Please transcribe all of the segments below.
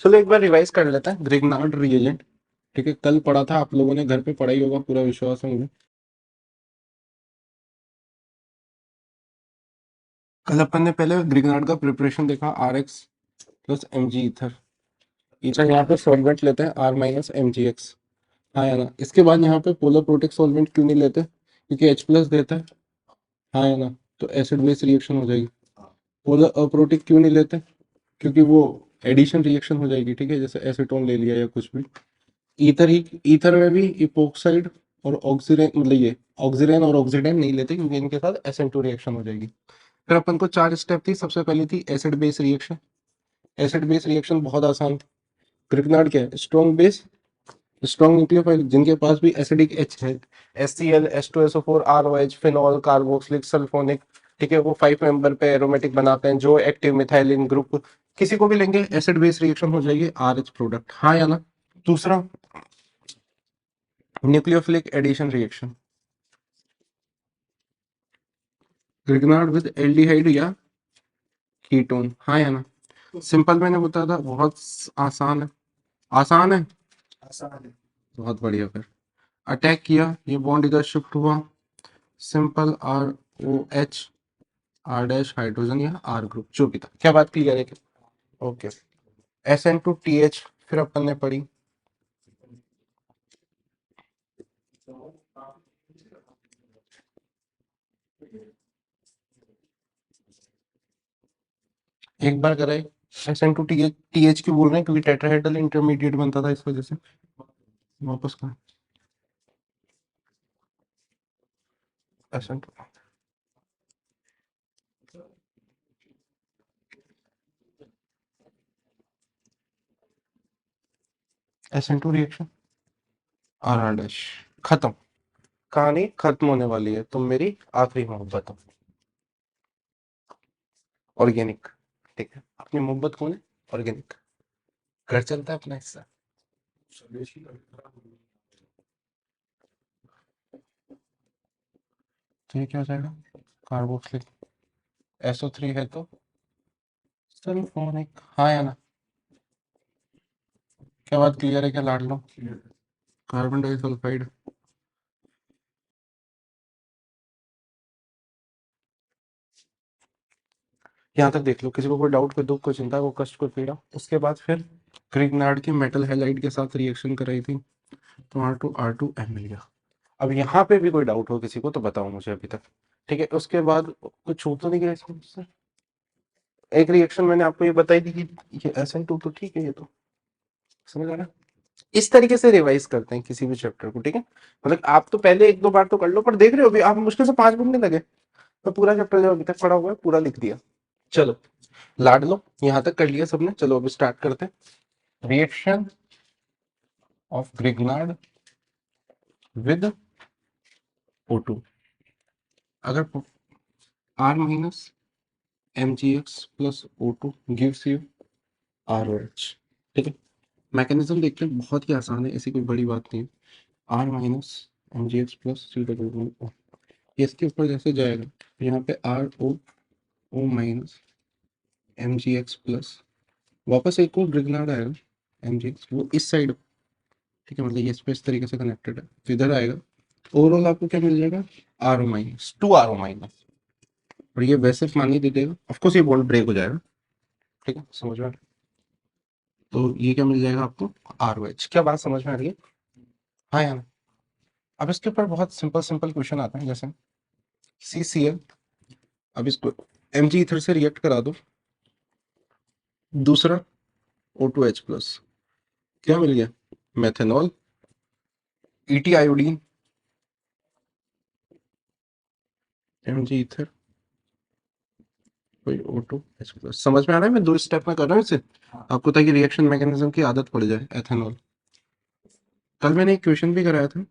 चलो एक बार रिवाइज कर लेते हैं ग्रिग्नार्ड रिएजेंट। ठीक है, कल पढ़ा था, आप लोगों ने घर पे पढ़ा ही होगा, पूरा विश्वास है मुझे। कल अपन ने पहले ग्रिग्नार्ड का प्रिपरेशन देखा, R X plus M G ether. Ether यहाँ पे सॉल्वेंट लेते हैं R minus M G X. हाँ या ना? इसके बाद यहाँ पे पोलर प्रोटिक सॉल्वेंट क्यों नहीं लेते? क्योंकि एच प्लस देता है। हाँ या ना? तो एसिड बेस रिएक्शन हो जाएगी। पोलर अप्रोटिक क्यों नहीं लेते? क्योंकि वो एडिशन रिएक्शन हो जाएगी। ठीक है, जैसे एसीटोन ले लिया या कुछ भी। ईथर ही, ईथर में भी इपोक्साइड और ऑक्सीडेन, मतलब ये ऑक्सीडेन और ऑक्सीडेन नहीं लेते, क्योंकि इनके साथ SN2 रिएक्शन हो जाएगी। फिर अपन को 4 स्टेप थी। सबसे पहली थी acid base reaction. Acid base reaction बहुत आसान थी। ग्रिग्नार्ड क्या है? स्ट्रॉन्ग बेस, स्ट्रॉन्ग न्यूक्लियोफाइल जिनके पास भी एसिडिक एच है। HCl, H2SO4, ROH, phenol, carboxylic, sulphonic. ठीक है, वो 5 मेंबर पे एरोमेटिक बनाते हैं, जो एक्टिव मिथाइलिन ग्रुप किसी को भी लेंगे एसिड बेस रिएक्शन हो जाएगी, RH प्रोडक्ट। हाँ या ना? दूसरा, nucleophilic addition reaction, Grignard with aldehyde या कीटोन। हाँ या ना? सिंपल मैंने बताया था, बहुत आसान है। आसान है, बहुत बढ़िया। फिर अटैक किया, ये बॉन्ड इधर शिफ्ट हुआ, simple ROH, R dash hydrogen या R ग्रुप, जो भी था। क्या बात क्लियर है क्या? ओके। SN2TH फिर अपन ने पढ़ी। एक बार कराए। SN2TH क्यों बोल रहे हैं? क्योंकि टेट्राहेड्रल इंटरमीडिएट बनता था, इस वजह से। वापस कहा, SN2, SN2 reaction, R dash. खत्म, कहानी खत्म होने वाली है। तुम मेरी आखिरी मोहब्बत हो, ऑर्गेनिक। ठीक है, अपनी मोहब्बत कौन है? ऑर्गेनिक। घर चलता है अपना हिस्सा। तो ये क्या हो जाएगा? कार्बोक्सिलिक, SO3 है तो सल्फोनिक। हाँ या ना? क्या बात क्लियर है क्या लाड लो? Carbon disulphide. यहाँ तक देख लो, किसी को कोई डाउट, कोई दुख, कोई चिंता, कोई कष्ट, कोई पीड़ा। उसके बाद फिर ग्रिग्नार्ड की मेटल हैलाइड के साथ रिएक्शन कराई थी, तो R2 मिल गया। अब यहाँ पे भी कोई डाउट हो किसी को तो बताओ मुझे अभी तक। ठीक है, उसके बाद कुछ छूट तो नहीं गया इसमें मुझसे? एक रिएक्शन मैंने आपको ये बताई थी कि ये SN2 तो ठीक है, ये तो समझ आ रहा है। इस तरीके से रिवाइज करते हैं किसी भी चैप्टर को। ठीक है, मतलब आप तो पहले एक दो बार तो कर लो, पर देख रहे हो अभी आप मुश्किल से 5 मिनट नहीं लगे, तो पूरा चैप्टर जो अभी तक पढ़ा हुआ है पूरा लिख दिया। चलो, लाड लो, यहाँ तक कर लिया सबने। चलो अभी स्टार्ट करते हैं। Reaction of Grignard with O2। अगर R minus MgX plus O2 gives you ROH। ठीक है, मैकेनिज्म देखते हैं, बहुत ही आसान है, ऐसी कोई बड़ी बात नहीं है। R minus MgX plus C, इसके ऊपर जैसे जाएगा, यहाँ पे ROO माइनस MgX प्लस, वापस एक और ग्रिग्नार्ड आएगा, MgX वो इस साइड। ठीक है, मतलब ये इस तरीके से कनेक्टेड है, तो इधर आएगा। ओवरऑल आपको क्या मिल जाएगा? RO minus 2RO minus. और ये वैसे पानी दे देगा, ऑफकोर्स ये बॉन्ड ब्रेक हो जाएगा। ठीक है, समझ में आ रहा है? तो ये क्या मिल जाएगा आपको? ROH। क्या बात समझ में आ रही है? हाँ यार। अब इसके ऊपर बहुत सिंपल सिंपल क्वेश्चन आते हैं, जैसे CCl। अब इसको Mg ईथर से रिएक्ट करा दो, दूसरा O2H प्लस, क्या मिल गया? Methanol. ET iodine, Mg ether, कोई O2H प्लस। समझ में आ रहा है? मैं 2 स्टेप में कर रहा हूँ इसे आपको, ताकि रिएक्शन मैकेनिज्म की आदत पड़ जाए। एथेनॉल, कल मैंने एक क्वेश्चन भी कराया था।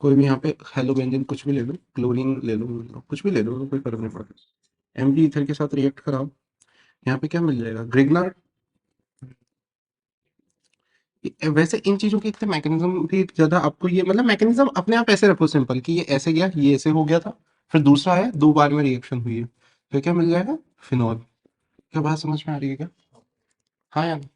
कोई भी यहाँ पे हेलोबेंजीन कुछ भी ले लो, क्लोरीन ले लो, कुछ भी ले लो, कोई फर्क नहीं पड़ता। Mg ईथर के साथ रिएक्ट कराओ, यहाँ पे क्या मिल जाएगा? ग्रिग्नार्ड। वैसे इन चीजों के इतने मैकेनिज्म भी ज्यादा आपको, ये मतलब मैकेनिज्म अपने आप ऐसे रखो सिंपल, कि ये ऐसे गया, ये ऐसे हो गया था, फिर दूसरा है, 2 बार में रिएक्शन हुई है, तो क्या मिल जाएगा? फिनॉल। क्या बात समझ में आ रही है क्या? हाँ या ना?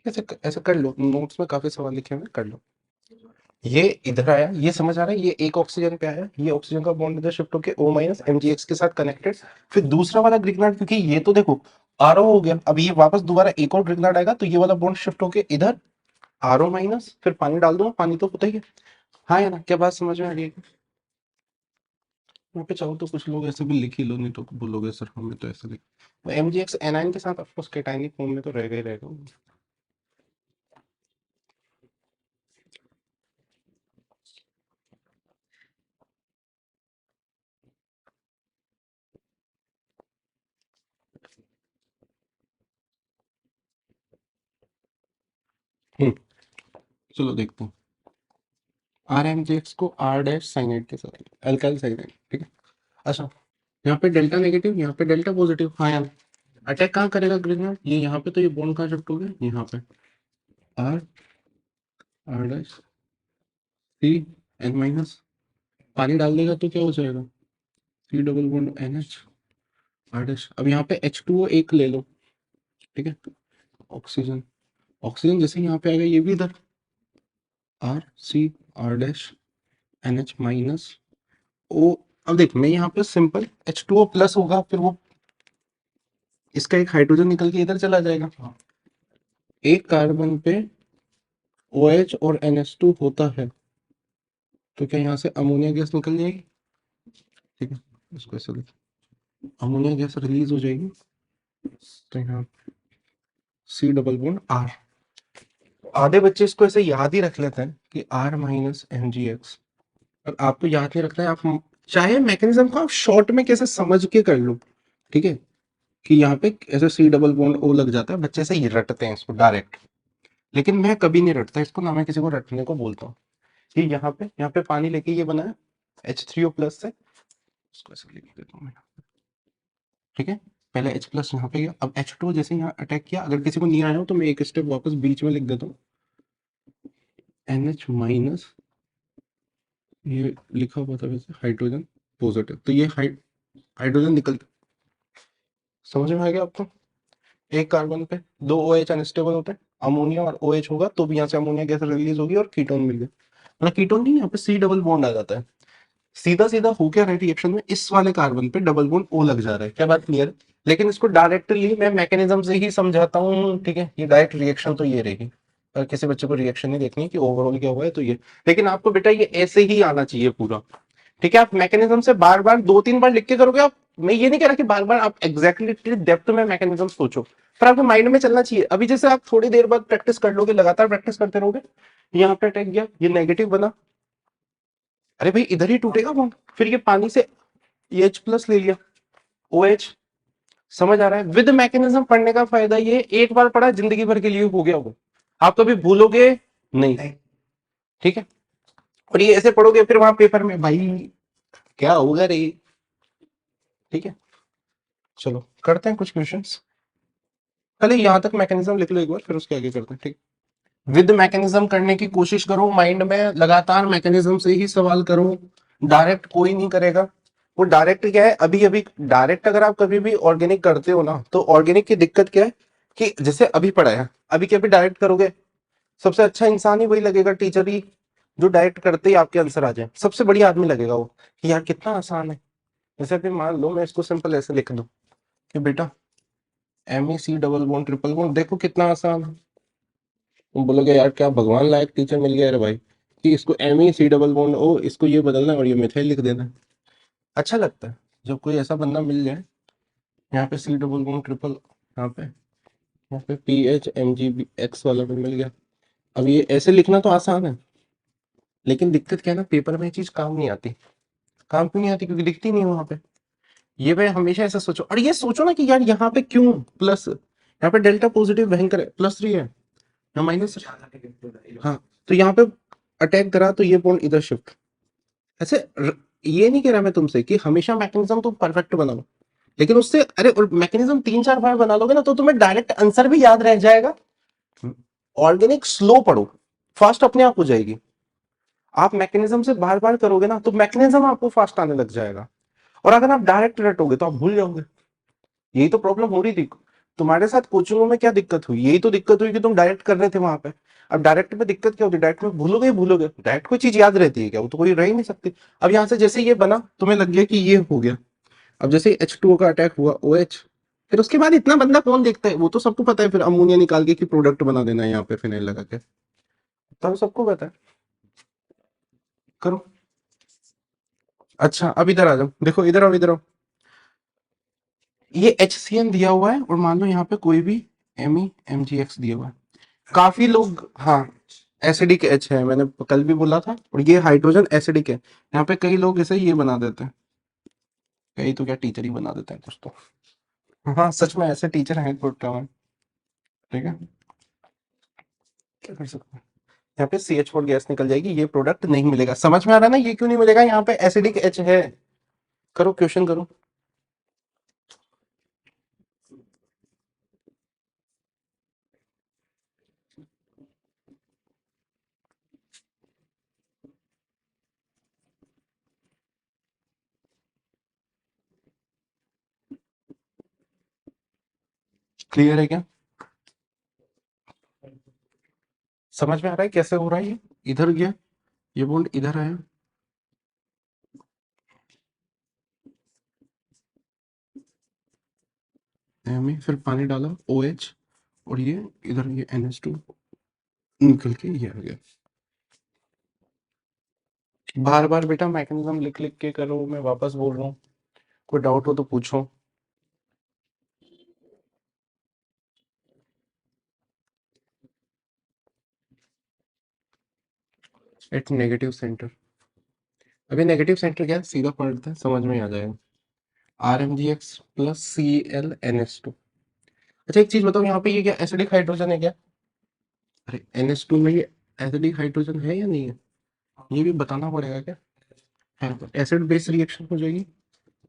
ऐसे ऐसे कर लो, नोट्स में काफी सवाल लिखे हुए हैं, कर लो। ये इधर आया, ये समझ आ रहा है, ये एक ऑक्सीजन पे आया, ये ऑक्सीजन का बॉन्ड इधर शिफ्ट होके O माइनस MgX के साथ कनेक्टेड। फिर दूसरा वाला ग्रिग्नार्ड, क्योंकि ये तो देखो RO हो गया, अब ये वापस दोबारा एक और ग्रिग्नार्ड आएगा तो ये वाला बॉन्ड शिफ्ट होके इधर RO माइनस, फिर पानी डाल दूंगा, पानी तो होता ही है। हाँ या ना? क्या बात समझ में आ रही है? यहाँ पे चाहो तो कुछ लोग ऐसे भी लिख ही लो, नहीं तो बोलोगे सर हमें तो ऐसे लिख। MgX एनाइन के साथ ऑफकोर्स केटाइनिक फॉर्म में तो रहेगा ही रहेगा। हम्म, चलो देखते हैं। RMGX को R डैश साइनाइड के साथ, अल्काइल साइनाइड, ठीक है। अच्छा, यहाँ पे डेल्टा नेगेटिव, यहाँ पे डेल्टा पॉजिटिव। हाँ यार, अटैक कहाँ करेगा ग्रेनेड? ये यहाँ पे, तो ये बॉन्ड कहाँ शिफ्ट हो गया? यहाँ पे R, R dash C N minus, पानी डाल देगा तो क्या हो जाएगा? C double bond NH R dash. अब यहाँ पे H2O एक ले लो, ठीक है। ऑक्सीजन, ऑक्सीजन जैसे यहाँ पे आएगा, ये भी इधर R C R dash NH minus O. अब देख, मैं यहाँ पे सिंपल H2O प्लस होगा, फिर वो इसका एक हाइड्रोजन निकल के इधर चला जाएगा। एक कार्बन पे OH और NH2 होता है, तो क्या यहाँ से अमोनिया गैस निकल जाएगी? ठीक है, इसको ऐसे लिख, अमोनिया गैस रिलीज हो जाएगी, तो यहाँ सी डबल बॉन्ड आर। आधे बच्चे इसको ऐसे याद ही रख लेते हैं कि R माइनस MgX, और आपको याद नहीं रखना है। आप चाहे मैकेनिज्म को आप शॉर्ट में कैसे समझ के कर लो, ठीक है, कि यहाँ पे ऐसे सी डबल बॉन्ड O लग जाता है, बच्चे से ही रटते हैं इसको डायरेक्ट। लेकिन मैं कभी नहीं रटता इसको, ना मैं किसी को रटने को बोलता हूँ। कि यहाँ पे पानी लेके ये बना है H3O प्लस से, इसको ऐसे लिख देता हूँ मैं, ठीक है। पहले H प्लस यहाँ पे गया, अब H2 जैसे यहाँ अटैक किया, अगर किसी को नहीं आया हो तो मैं एक स्टेप वापस बीच में लिख देता हूँ, NH माइनस, ये लिखा हुआ था वैसे हाइड्रोजन पॉजिटिव, तो ये हाइड्रोजन निकल, समझ में आ गया आपको? एक कार्बन पे दो OH अनस्टेबल होते हैं, अमोनिया और OH होगा तो भी यहाँ से अमोनिया गैस रिलीज होगी और कीटोन मिल गया, मतलब कीटोन नहीं, यहाँ पे सी डबल बॉन्ड आ जाता है। सीधा सीधा हो क्या रहा है रिएक्शन में, इस वाले कार्बन पे डबल बॉन्ड O लग जा रहा है, क्या बात क्लियर? लेकिन इसको डायरेक्टली मैं मैकेनिज्म से ही समझाता हूँ, ठीक है। ये डायरेक्ट रिएक्शन तो ये रहेगी, अगर किसी बच्चे को रिएक्शन नहीं देखनी है कि ओवरऑल क्या हुआ है तो ये, लेकिन आपको बेटा ये ऐसे ही आना चाहिए पूरा, ठीक है। आप मैकेनिज्म से बार बार 2-3 बार लिख के करोगे आप, मैं ये नहीं कह रहा कि बार बार आप एग्जैक्टली डेप्थ में मैकेनिज्म सोचो, पर आपको माइंड में चलना चाहिए। अभी जैसे आप थोड़ी देर बाद प्रैक्टिस कर लोगे, लगातार प्रैक्टिस करते रहोगे, यहाँ पे अटैक गया, ये नेगेटिव बना, अरे भाई इधर ही टूटेगा बॉन्ड, फिर ये पानी से ये H प्लस ले लिया, OH। समझ आ रहा है? विद मैकेनिज्म पढ़ने का फायदा ये, एक बार पढ़ा जिंदगी भर के लिए हो गया वो, आप कभी भूलोगे नहीं, ठीक है। और ये ऐसे पढ़ोगे फिर वहां पेपर में, भाई क्या होगा रे, ठीक है। चलो करते हैं कुछ क्वेश्चंस, पहले यहां तक मैकेनिज्म लिख लो एक बार, फिर उसके आगे करते हैं, ठीक। विद मैकेनिज्म करने की कोशिश करो, माइंड में लगातार मैकेनिज्म से ही सवाल करो, डायरेक्ट कोई नहीं करेगा। वो डायरेक्ट क्या है, अभी अभी डायरेक्ट अगर आप कभी भी ऑर्गेनिक करते हो ना, तो ऑर्गेनिक की दिक्कत क्या है कि जैसे अभी पढ़ा है, अभी क्या, अभी डायरेक्ट करोगे, सबसे अच्छा इंसान ही वही लगेगा, टीचर ही, जो डायरेक्ट करते ही आपके आंसर आ जाए, सबसे बढ़िया आदमी लगेगा वो, कि यार कितना आसान है। जैसे अभी मान लो मैं इसको सिंपल ऐसे लिख दूं कि बेटा MEC double bond triple bond, देखो कितना आसान है। तुम बोलोगे यार क्या भगवान लायक टीचर मिल गया रे भाई, कि इसको MEC डबल बॉन्ड O, इसको ये बदलना है और ये मिथाइल लिख देना है। अच्छा लगता है जब कोई ऐसा बंदा मिल जाए। यहाँ पे C डबल बॉन्ड ट्रिपल, यहाँ पे PHMgX वाला भी मिल गया। अब ये ऐसे लिखना तो आसान है, लेकिन दिक्कत क्या है ना, पेपर में ये चीज काम नहीं आती। काम क्यों नहीं आती? क्योंकि दिखती नहीं है वहां पे। ये भाई हमेशा ऐसा सोचो, और ये सोचो ना कि यार यहाँ पे क्यों प्लस, यहाँ पे डेल्टा पॉजिटिव भयंकर है, +3 है, यहाँ माइनस, हाँ, तो यहाँ पे अटैक करा तो ये बॉन्ड इधर शिफ्ट, ऐसे ये नहीं कह रहा मैं तुमसे कि हमेशा मैकेनिज्म तुम परफेक्ट बनाओ, लेकिन उससे, अरे और मैकेनिज्म 3-4 बार बना लोगे ना तो तुम्हें डायरेक्ट आंसर भी याद रह जाएगा। ऑर्गेनिक स्लो पढ़ो, फास्ट अपने आप हो जाएगी। आप मैकेनिज्म से बार बार करोगे ना तो मैकेनिज्म आपको फास्ट आने लग जाएगा, और अगर आप डायरेक्ट रटोगे तो आप भूल जाओगे। यही तो प्रॉब्लम हो रही थी तुम्हारे साथ कोचिंगों में। क्या दिक्कत हुई? यही तो दिक्कत हुई कि तुम डायरेक्ट कर रहे थे वहां पे। अब डायरेक्ट में दिक्कत क्या होती है? डायरेक्ट में भूलोगे ही भूलोगे। डायरेक्ट कोई चीज याद रहती है क्या? वो तो कोई रह ही नहीं सकती। अब यहाँ से जैसे ये बना तुम्हें लग गया कि ये हो गया। अब जैसे H2O का अटैक हुआ, OH, फिर उसके बाद इतना बंदा कौन देखता है? वो तो सबको पता है फिर अमोनिया निकाल के कि प्रोडक्ट बना देना है यहाँ पे फिनाइल लगा के। तब सबको पता है। करो। अच्छा अब इधर आ जाओ, देखो इधर आओ, इधर आओ। ये HCN दिया हुआ है और मान लो यहाँ पे कोई भी MeMgX दिया हुआ है। काफी लोग, हाँ, एसिडिक H है, मैंने कल भी बोला था, और ये हाइड्रोजन एसिडिक है। यहाँ पे कई लोग इसे ये बना देते हैं, कई तो क्या टीचर ही बना देते हैं कुछ तो। हाँ सच में ऐसे टीचर हैं प्रोग्राम। ठीक है, क्या कर सकते हैं। यहाँ पे CH4 गैस निकल जाएगी, ये प्रोडक्ट नहीं मिलेगा। समझ में आ रहा है ना ये क्यों नहीं मिलेगा? यहाँ पे एसिडिक H है। करो क्वेश्चन करो। क्लियर है क्या? समझ में आ रहा है कैसे हो रहा है? ये इधर गया, ये बॉन्ड इधर आया, में फिर पानी डाला OH, और ये इधर ये NH2 निकल के ये आ गया। बार बार बेटा मैकेनिज्म लिख लिख के करो, मैं वापस बोल रहा हूँ। कोई डाउट हो तो पूछो। एट नेगेटिव सेंटर, अभी नेगेटिव सेंटर क्या है? सीधा पढ़ते हैं समझ में आ जाएगा। RMgX plus ClNH2। अच्छा एक चीज बताओ, यहाँ पे ये क्या एसिडिक हाइड्रोजन है क्या? अरे NH2 में ये एसिडिक हाइड्रोजन है या नहीं है? ये भी बताना पड़ेगा क्या? है तो एसिड बेस रिएक्शन हो जाएगी।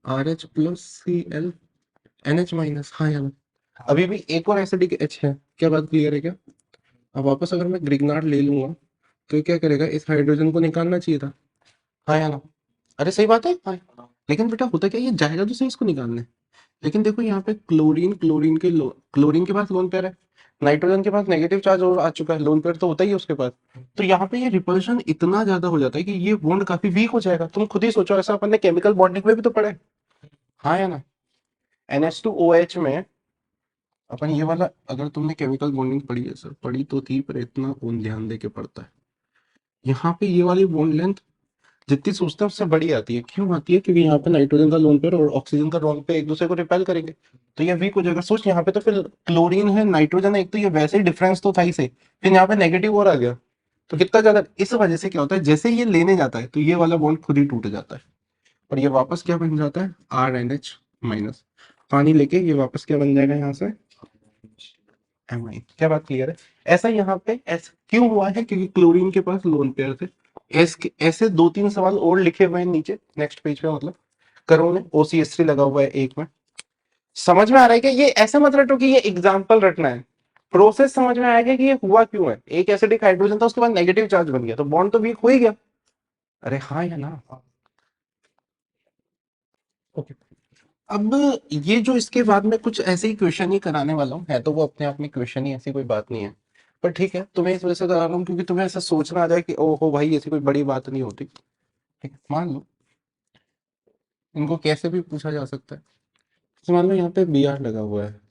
RH प्लस ClNH माइनस, हाँ यार। अभी भी एक और एसिडिक H है, क्या बात क्लियर है क्या? अब वापस अगर मैं ग्रिग्नार्ड ले लूंगा तो ये क्या करेगा? इस हाइड्रोजन को निकालना चाहिए था, हाँ या ना? अरे सही बात है, हाँ। लेकिन बेटा होता क्या, ये जाएगा तो सही इसको निकालने। लेकिन देखो यहाँ पे क्लोरीन, क्लोरीन के पास लोन पेयर है, नाइट्रोजन के पास नेगेटिव चार्ज आ चुका है, लोन पेयर तो होता ही है उसके पास। तो यहाँ पे ये रिपल्शन इतना ज्यादा हो जाता है कि ये बॉन्ड काफी वीक हो जाएगा। तुम खुद ही सोचो, ऐसा अपन ने केमिकल बॉन्डिंग में भी तो पढ़ा है, हाँ या ना? NH2OH में अपन ये वाला, अगर तुमने केमिकल बॉन्डिंग पढ़ी है सर, पढ़ी तो थी पर इतना कौन ध्यान दे के पढ़ता है। यहाँ पे ये वाली बॉन्ड लेंथ जितनी सोचते हैं उससे बड़ी आती है। क्यों आती है? क्योंकि यहाँ पे नाइट्रोजन का लोन पेयर और ऑक्सीजन का लोन पेयर एक दूसरे को रिपेल करेंगे, तो ये वीक हो जाएगा। सोच यहाँ पे तो फिर क्लोरीन है, नाइट्रोजन है, एक तो ये वैसे ही डिफरेंस तो था ही से, फिर यहाँ पे नेगेटिव और आ गया, तो कितना ज्यादा। इस वजह से क्या होता है, जैसे ये लेने जाता है तो ये वाला बॉन्ड खुद ही टूट जाता है, और ये वापस क्या बन जाता है? RNH minus. पानी लेके ये वापस क्या बन जाएगा यहाँ से? एमाइन। क्या बात क्लियर है? ऐसा यहाँ पे ऐसा क्यों हुआ है? क्योंकि क्लोरीन के पास लोन पेयर थे। ऐसे दो तीन सवाल और लिखे हुए हैं नीचे नेक्स्ट पेज पे, मतलब करो ने OCH3 लगा हुआ है एक में। समझ में आ रहा है क्या? ये ऐसा मत रटो कि ये एग्जाम्पल रटना है, प्रोसेस समझ में आएगा कि ये हुआ क्यों है। एक एसिडिक हाइड्रोजन था, उसके बाद नेगेटिव चार्ज बन गया, तो बॉन्ड तो वीक हो ही गया। अरे हाँ या ना? ओके। अब ये जो इसके बाद में कुछ ऐसे ही क्वेश्चन ही कराने वाला हूँ, है तो वो अपने आप में क्वेश्चन ही, ऐसी कोई बात नहीं है। पर ठीक है, तुम्हें इस वजह से करा रहा हूँ क्योंकि तुम्हें ऐसा सोचना आ जाए कि ओहो भाई ऐसी कोई बड़ी बात नहीं होती। ठीक है, मान लो इनको कैसे भी पूछा जा सकता है। तो मान लो यहाँ पे Br लगा हुआ है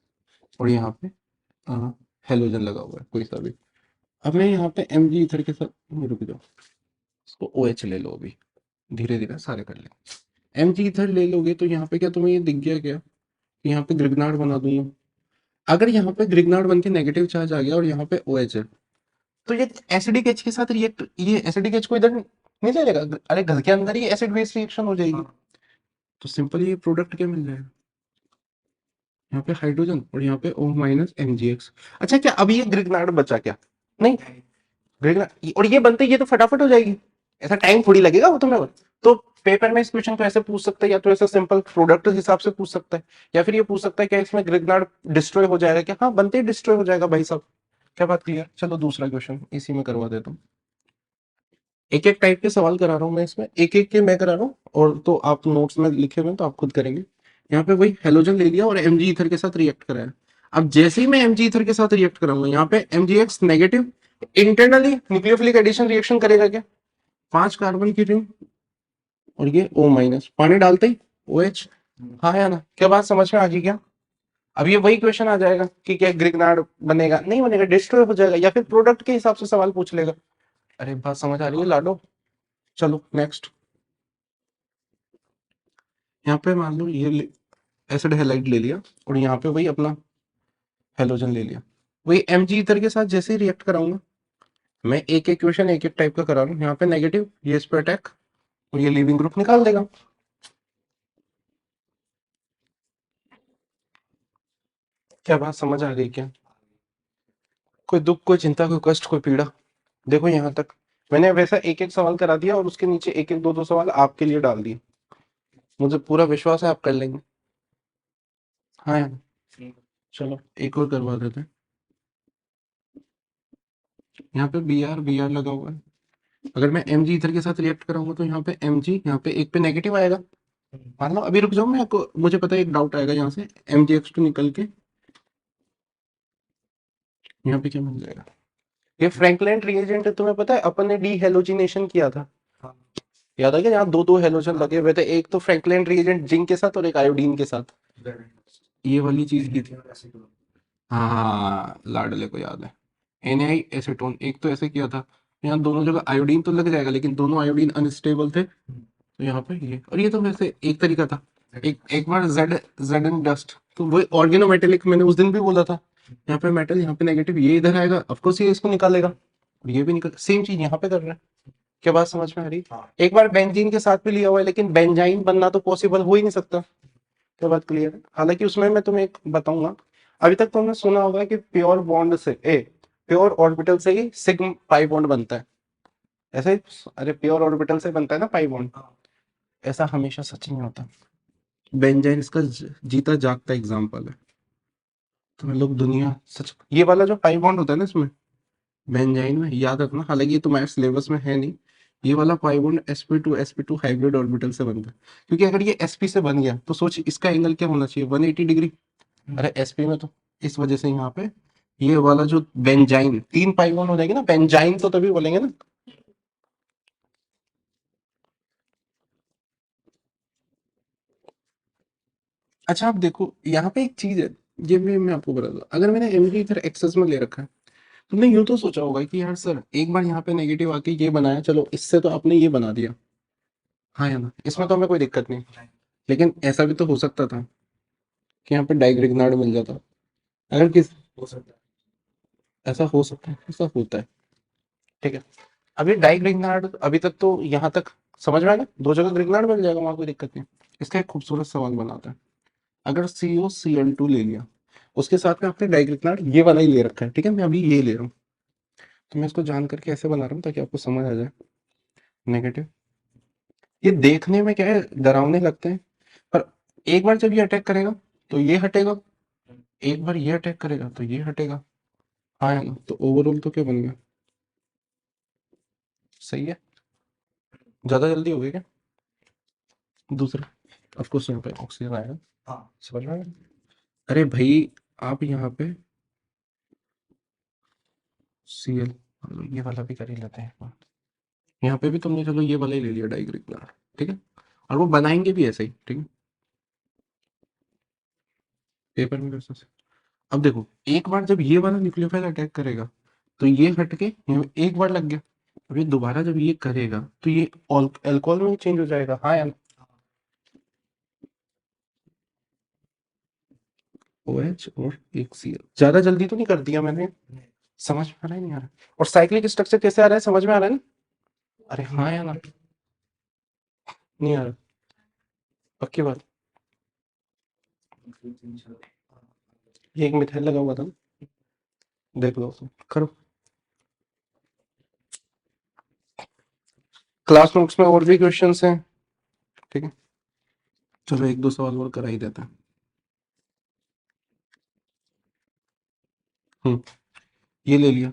और यहाँ पे हेलोजन लगा हुआ है कोई सा भी। अब मैं यहाँ पे Mg इथर के साथ, रुक जाओ, इसको OH ले लो अभी, धीरे धीरे सारे कर ले। Mg इथर ले लोगे तो यहाँ पे क्या तुम्हें ये दिख गया क्या कि यहाँ पे ग्रिग्नार्ड बना दूंगा? अगर यहाँ पे ग्रिग्नार्ड बन के नेगेटिव चार्ज आ गया और यहाँ पे OH है, तो ये एसिडिक H के साथ रिएक्ट, ये एसिडिक H को इधर नहीं ले लेगा? अरे घर के अंदर ही एसिड बेस रिएक्शन हो जाएगी, तो सिंपल ये प्रोडक्ट क्या मिल जाएगा? यहाँ पे हाइड्रोजन और यहाँ पे O-MgX। अच्छा क्या अभी ये ग्रिग्नार्ड बचा क्या? नहीं, ग्रिग्नार्ड और ये बनते ये तो फटाफट हो जाएगी, ऐसा टाइम थोड़ी लगेगा वो तुम्हें। तो पेपर में इस क्वेश्चन को ऐसे पूछ सकता है, या तो ऐसे सिंपल प्रोडक्ट के हिसाब से पूछ सकता है, या फिर ये पूछ सकता है क्या इसमें ग्रिग्नार्ड डिस्ट्रॉय हो जाएगा क्या? हाँ बनते ही डिस्ट्रॉय हो जाएगा भाई साहब। क्या बात क्लियर? चलो दूसरा क्वेश्चन इसी में करवा देता हूँ। एक एक टाइप के सवाल करा रहा हूँ मैं इसमें, एक एक के मैं करा रहा हूँ, और तो आप नोट्स में लिखे हुए हैं तो आप खुद करेंगे। यहाँ पे वही हेलोजन ले लिया और एमजी ईथर के साथ रिएक्ट कराया। अब जैसे ही मैं एमजी ईथर के साथ रिएक्ट कराऊंगा, यहाँ पे MGX negative internally nucleophilic addition reaction करेगा क्या? 5 कार्बन की रिंग और ये O माइनस, पानी डालते ही OH। हाँ या ना? क्या बात समझ में आ गई क्या? अब ये वही क्वेश्चन आ जाएगा कि क्या ग्रिग्नार्ड बनेगा, नहीं बनेगा, डिस्ट्रॉय हो जाएगा, या फिर प्रोडक्ट के हिसाब से सवाल पूछ लेगा। अरे बात समझ आ रही है लाडो? चलो नेक्स्ट। यहाँ पे मान लो ये एसिड हैलाइड ले लिया और यहाँ पे वही अपना हेलोजन ले लिया। वही एमजी ईथर के साथ जैसे ही रिएक्ट कराऊंगा, मैं एक एक क्वेश्चन एक एक टाइप का करा रहा हूँ। यहाँ पे नेगेटिव, ये इस पे अटैक, और ये लीविंग ग्रुप निकाल देगा। क्या बात समझ आ गई क्या? कोई दुख, कोई चिंता, कोई कष्ट, कोई पीड़ा? देखो यहाँ तक मैंने वैसा एक एक सवाल करा दिया और उसके नीचे एक एक दो दो सवाल आपके लिए डाल दिए। मुझे पूरा विश्वास है आप कर लेंगे। हाँ यार, चलो एक और करवा देते हैं। यहाँ पे बी आर लगा हुआ है। अगर मैं एम जी इधर के साथ रिएक्ट कराऊंगा तो यहाँ पे एम जी, यहाँ पे एक पे नेगेटिव आएगा। मान लो अभी रुक जाओ, मैं आपको, मुझे पता है एक डाउट आएगा यहाँ से, एम जी एक्स टू निकल के यहाँ पे क्या मिल जाएगा? ये फ्रैंकलिन रिएजेंट है, तुम्हें पता है अपन ने डी हेलोजिनेशन किया था। याद है क्या? यहाँ दो दो हेलोजन लगे हुए थे, एक तो फ्रैंकलिन रिएजेंट जिंक के साथ और एक आयोडीन के साथ। ये वाली चीज की थी। हाँ लाडले को याद है। एनआई एसीटोन एक तो ऐसे किया था, यहाँ दोनों जगह आयोडीन तो लग जाएगा लेकिन दोनों आयोडीन अनस्टेबल थे, तो यहाँ पे ये, और ये तो वैसे एक तरीका था। एक एक बार जेड जेड एंड डस्ट, तो वही ऑर्गेनोमेटेलिक मैंने उस दिन भी बोला था। यहाँ पे मेटल, यहाँ पे नेगेटिव, ये इधर आएगा, ऑफ कोर्स ये इसको निकालेगा और ये भी निकल, सेम चीज यहाँ पे कर रहा है। क्या बात समझ में आ रही? एक बार बेंजीन के साथ भी लिया हुआ है लेकिन बेंजाइन बनना तो पॉसिबल हो ही नहीं सकता। क्या बात क्लियर है? हालांकि उसमें मैं तुम्हें एक बताऊंगा, अभी तक तुमने सुना होगा कि प्योर बॉन्ड से प्योर ऑर्बिटल से ही सिग्म पाई बॉन्ड बनता है, ऐसे ही। अरे प्योर ऑर्बिटल से बनता है ना पाई बॉन्ड। ऐसा हमेशा सच नहीं होता। बेंजाइन इसका जीता जागता एग्जाम्पल है। तुम्हें लोग दुनिया सच, ये वाला जो पाई बॉन्ड होता है ना इसमें बेंजाइन में, याद रखना, हालांकि ये तुम्हारे सिलेबस में है नहीं, ये वाला pi bond sp2 hybrid orbital से बनता है। क्योंकि अगर ये sp से बन गया तो सोच इसका एंगल क्या होना चाहिए, 180 डिग्री। अरे sp में तो इस वजह से यहाँ पे ये वाला जो बेंजाइन, 3 पाई बॉन्ड हो जाएगी ना, बेंजाइन तो तभी बोलेंगे ना। अच्छा आप देखो यहाँ पे एक चीज है, ये भी मैं आपको बता दूं, अगर मैंने एमजी इधर एक्सेस में ले रखा है, तुमने यूं तो सोचा होगा कि यार सर एक बार यहाँ पे नेगेटिव आके ये बनाया, चलो इससे तो आपने ये बना दिया, हाँ या ना, इसमें तो हमें कोई दिक्कत नहीं। लेकिन ऐसा भी तो हो सकता था कि यहाँ पे डाइग्रिग्नार्ड मिल जाता। अगर किस, ऐसा हो सकता है, ऐसा होता है। ठीक है, अभी डाइग्रिग्नार्ड अभी तक तो यहाँ तक समझ में आ गया, दो जगह ग्रिग्नार्ड मिल जाएगा, वहां कोई दिक्कत नहीं। इसका एक खूबसूरत सवाल बनाता है, अगर COCl2 ले लिया, उसके साथ में आपने डाइग्रिग्नार्ड ये वाला ही ले रखा है, ठीक है, मैं अभी ये ले रहा हूँ, तो मैं इसको जान करके ऐसे बना रहा हूँ ताकि आपको समझ आ जाए। नेगेटिव, ये देखने में क्या है, डरावने लगते हैं, पर एक बार जब ये अटैक करेगा तो ये हटेगा, एक बार ये अटैक करेगा तो ये हटेगा। हाँ है ना? तो ओवरऑल तो क्या बन गया, सही है। ज्यादा जल्दी हो गया क्या? दूसरा, ऑफकोर्स यहाँ पे ऑक्सीजन आएगा, समझ में आया? अरे भाई आप यहाँ पे Cl, ये वाला भी कर ही लेते हैं। यहाँ पे भी तुमने चलो ये वाला ही ले लिया डाइग्रिग्नार्ड, ठीक है, और वो बनाएंगे भी ऐसे ही, ठीक है, पेपर में कैसे से। अब देखो एक बार जब ये वाला न्यूक्लियोफाइल अटैक करेगा तो ये हट के यहाँ पे एक बार लग गया, अब ये दोबारा जब ये करेगा तो ये अल्कोहल में चेंज हो जाएगा। हाँ यार, OH और एक Cl, ज्यादा जल्दी तो नहीं कर दिया मैंने? समझ में आ रहा है नहीं आ रहा? और साइक्लिक स्ट्रक्चर कैसे आ रहा है, समझ में आ रहा है ना? अरे हाँ यार ना, नहीं आ रहा? पक्की बात। ये एक मिथाइल लगा हुआ था ना? देख लो करो, क्लास नोट्स में और भी क्वेश्चंस हैं, ठीक है, चलो एक दो सवाल और करा ही देता है। ये ले लिया,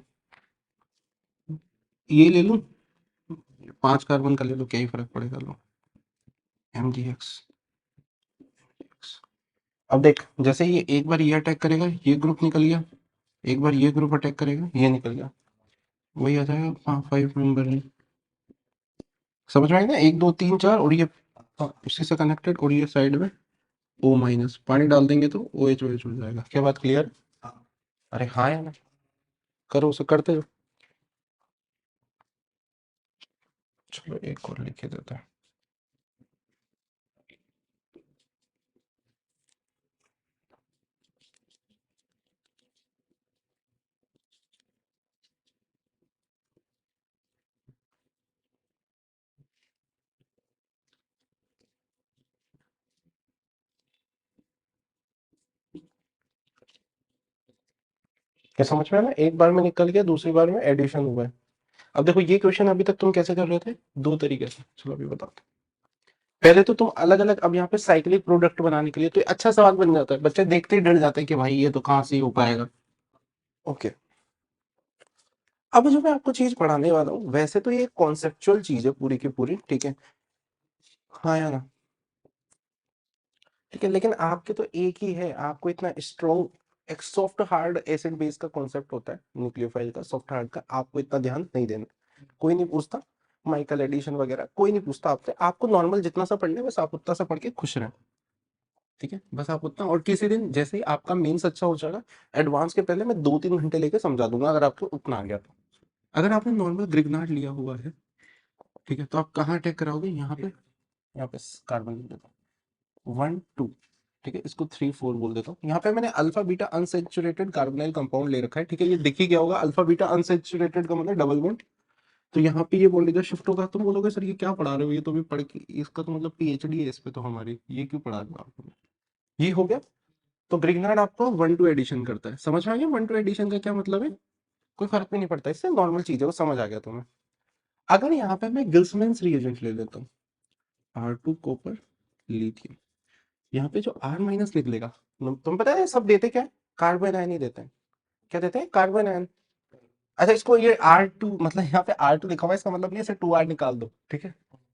ये ले लूं, 5 कार्बन का ले लो, क्या ही फर्क पड़ेगा। लो MgX। अब देख, जैसे ये एक बार ये अटैक करेगा, ये ग्रुप निकल गया, एक बार ये ग्रुप अटैक करेगा, ये निकल गया, वही आ जाएगा 5 मेंबर है। समझ में आएगा, 1 2 3 4, और ये उसी से कनेक्टेड, और ये साइड में O-, पानी डाल देंगे तो OH हो जाएगा। क्या बात क्लियर? अरे हाँ या ना, करो उसे, करते हो। चलो एक और लिखे देता है। क्या समझ में आया? एक बार में निकल गया, दूसरी बार में एडिशन हुआ है। अब देखो, ये क्वेश्चन अभी तक तुम कैसे कर रहे थे? 2 तरीके से। चलो अभी बताते हैं। पहले तो तुम अलग अलग, अब यहाँ पे साइक्लिक प्रोडक्ट बनाने के लिए तो ये अच्छा सवाल बन जाता है, बच्चे देखते ही डर जाते हैं कि भाई ये तो कहाँ से ही हो पाएगा। ओके, अब जो मैं आपको चीज पढ़ाने वाला हूँ, वैसे तो ये कॉन्सेप्चुअल चीज है पूरी की पूरी, ठीक है। हाँ या ना? ठीक है, लेकिन आपके तो एक ही है, आपको इतना स्ट्रॉन्ग, एक सॉफ्ट हार्ड एसिड बेस का कॉन्सेप्ट होता है न्यूक्लियोफाइल का, सॉफ्ट हार्ड का, आपको इतना ध्यान नहीं देना। कोई नहीं पूछता माइकल एडिशन वगैरह, कोई नहीं पूछता आपसे, आपको नॉर्मल जितना सा पढ़ना है बस आप उतना सा पढ़ के खुश रहें। ठीक है, बस आप उतना, और किसी दिन जैसे ही आपका मेंस अच्छा हो जाएगा, एडवांस के पहले मैं 2 3 घंटे लेके समझा दूंगा, अगर आपको उतना आ गया तो। अगर आपने नॉर्मल ग्रिग्नार्ड लिया हुआ है, ठीक है, तो आप कहाँ अटैक कराओगे? यहाँ पे कार्बन लिख देता हूँ 1 2, ठीक है, इसको 3 4 बोल देता हूँ। यहाँ पे मैंने alpha beta unsaturated carbonyl compound ले रखा है, ठीक है, ये दिख ही गया होगा, अल्फा बीटा अनसेचुरेटेड का मतलब डबल बॉन्ड। तो यहाँ पे ये बॉन्ड इधर शिफ्ट होगा, तुम बोलोगे सर ये क्या पढ़ा रहे हो, ये तो भी पढ़ के, इसका तो मतलब PhD है इस पे तो हमारी, ये क्यों पढ़ा रहे हो आप? ये हो गया। तो ग्रिग्नार्ड आपको 1 2 एडिशन करता है, समझ में आ गया 1 2 एडिशन का क्या मतलब है? कोई फर्क भी नहीं पड़ता, इससे नॉर्मल चीज है, वो समझ आ गया तुम्हें। अगर यहाँ पे मैं गिल्समैन्स रिएजेंट ले लेता हूँ, R2 कॉपर लिथियम, यहाँ पे जो R- निकलेगा, तुम पता है सब देते क्या है? कार्बन आयन ही देते हैं। क्या देते हैं? Carbon ion. अच्छा, इसको ये R2, मतलब यहाँ पे R2 लिखा हुआ है, इसका मतलब नहीं है इसे 2R निकाल दो, ठीक है।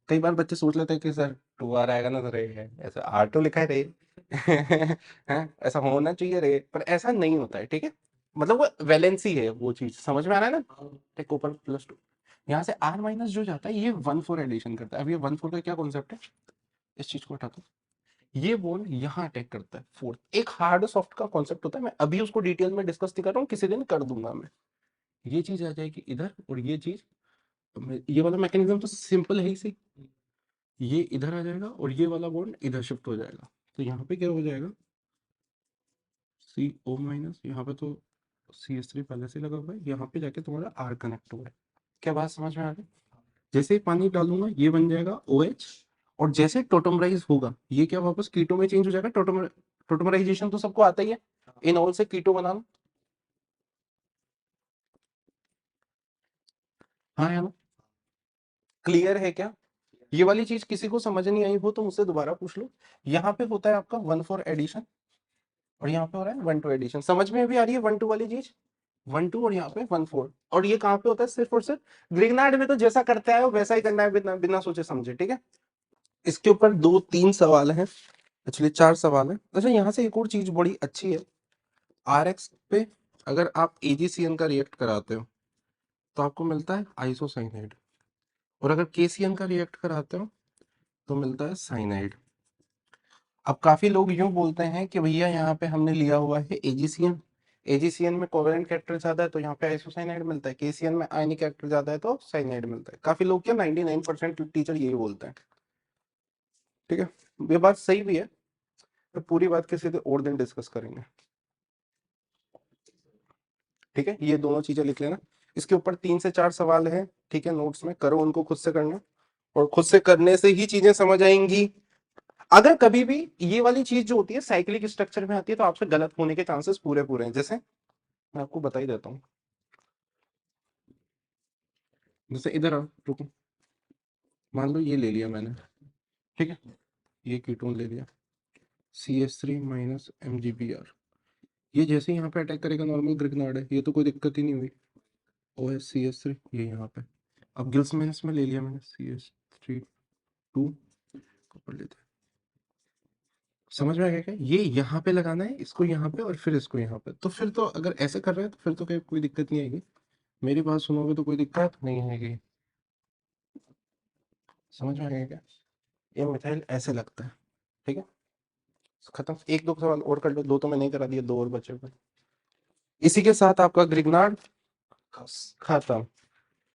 कई बार बच्चे सोच लेते हैं कि सर 2R आएगा ना सर, ये है ऐसा, R2 लिखा है रे। हैं? ऐसा होना चाहिए रे, पर ऐसा नहीं होता है, ठीक है। मतलब वो वैलेंसी है, वो चीज समझ में आ रहा है ना? टेक ऊपर +2, यहाँ से R- जो जाता है ये 1 4 एडिशन करता है। अब ये 1 4 का क्या कॉन्सेप्ट है, इस चीज को हटा दो, ये बॉन्ड यहाँ अटैक करता है 4, एक हार्ड सॉफ्ट का कॉन्सेप्ट होता है, मैं अभी उसको डिटेल में डिस्कस नहीं कर रहा हूँ, किसी दिन कर दूंगा मैं। ये चीज आ जाएगी इधर, और ये चीज, ये वाला मैकेनिज्म तो सिंपल है ही सही, ये इधर आ जाएगा और ये वाला बॉन्ड इधर शिफ्ट हो जाएगा, तो यहाँ पे क्या हो जाएगा, CO-, यहाँ पे तो CH3 पहले से लगा हुआ है, यहाँ पे जाके तुम्हारा R कनेक्ट हुआ है। क्या बात समझ में आ गई? जैसे ही पानी डालूंगा ये बन जाएगा OH, और जैसे टोटमराइज होगा ये क्या वापस कीटो में चेंज हो जाएगा। टोटमराइजेशन तो सबको आता ही है, इनॉल से कीटो बनाना। हाँ है ना? क्लियर है क्या? ये वाली चीज किसी को समझ नहीं आई हो तो मुझसे दोबारा पूछ लो। यहाँ पे होता है आपका 1 4 एडिशन, और यहाँ पे हो रहा है 1 2 एडिशन। समझ में भी आ रही है 1 2 वाली चीज? 1 2 और यहाँ पे 1 4, और ये कहाँ पे होता है? सिर्फ और सिर्फ ग्रिग्नार्ड में तो जैसा करता है वैसा ही करना है, बिना बिना सोचे समझे, ठीक है। इसके ऊपर 2 3 सवाल हैं, एक्चुअली 4 सवाल है। अच्छा, यहाँ से एक और चीज बड़ी अच्छी है, RX पे अगर आप AgCN का रिएक्ट कराते हो तो आपको मिलता है आइसोसाइनाइड, और अगर KCN का रिएक्ट कराते हो तो मिलता है साइनाइड। अब काफी लोग यूं बोलते हैं कि भैया यहाँ पे हमने लिया हुआ है AgCN, AgCN में कोवेलेंट कैरेक्टर ज्यादा है तो यहाँ पे आइसोसाइनाइड मिलता है, KCN में आयनिक कैरेक्टर ज्यादा है तो साइनाइड मिलता है। काफी लोग, क्या 99% टीचर यही बोलते हैं, ठीक है। ये बात सही भी है, तो पूरी बात किसी और दिन डिस्कस करेंगे, ठीक है। ये दोनों चीजें लिख लेना। इसके ऊपर 3 से 4 सवाल है, ठीक है, नोट्स में करो, उनको खुद से करना, और खुद से करने से ही चीजें समझ आएंगी। अगर कभी भी ये वाली चीज जो होती है साइक्लिक स्ट्रक्चर में आती है तो आपसे गलत होने के चांसेस पूरे पूरे हैं। जैसे मैं आपको बता ही देता हूँ, जैसे इधर आओ, रुको, मान लो ये ले लिया मैंने, ठीक है, ये कीटोन ले लिया, CH3 - MgBr, ये जैसे यहाँ पे अटैक करेगा नॉर्मल ग्रिग्नार्ड है, ये तो कोई दिक्कत ही नहीं हुई, OH CH3 ये यहाँ पे, अब गिल्स माइनस में ले लिया मैंने CH3 2 को पढ़ लेते हैं। समझ में आ गया क्या? ये यहाँ पे लगाना है, इसको यहाँ पे और फिर इसको यहाँ पे। तो फिर तो अगर ऐसे कर रहे हैं तो फिर तो कोई दिक्कत नहीं आएगी। मेरी बात सुनोगे तो कोई दिक्कत नहीं आएगी। समझ में आ गया क्या? ये मिथाइल ऐसे लगता है। ठीक है, खत्म। एक दो सवाल और कर लो, दो तो मैं नहीं करा दिया, दो और बचे हुए। इसी के साथ आपका ग्रिग्नार्ड खत्म।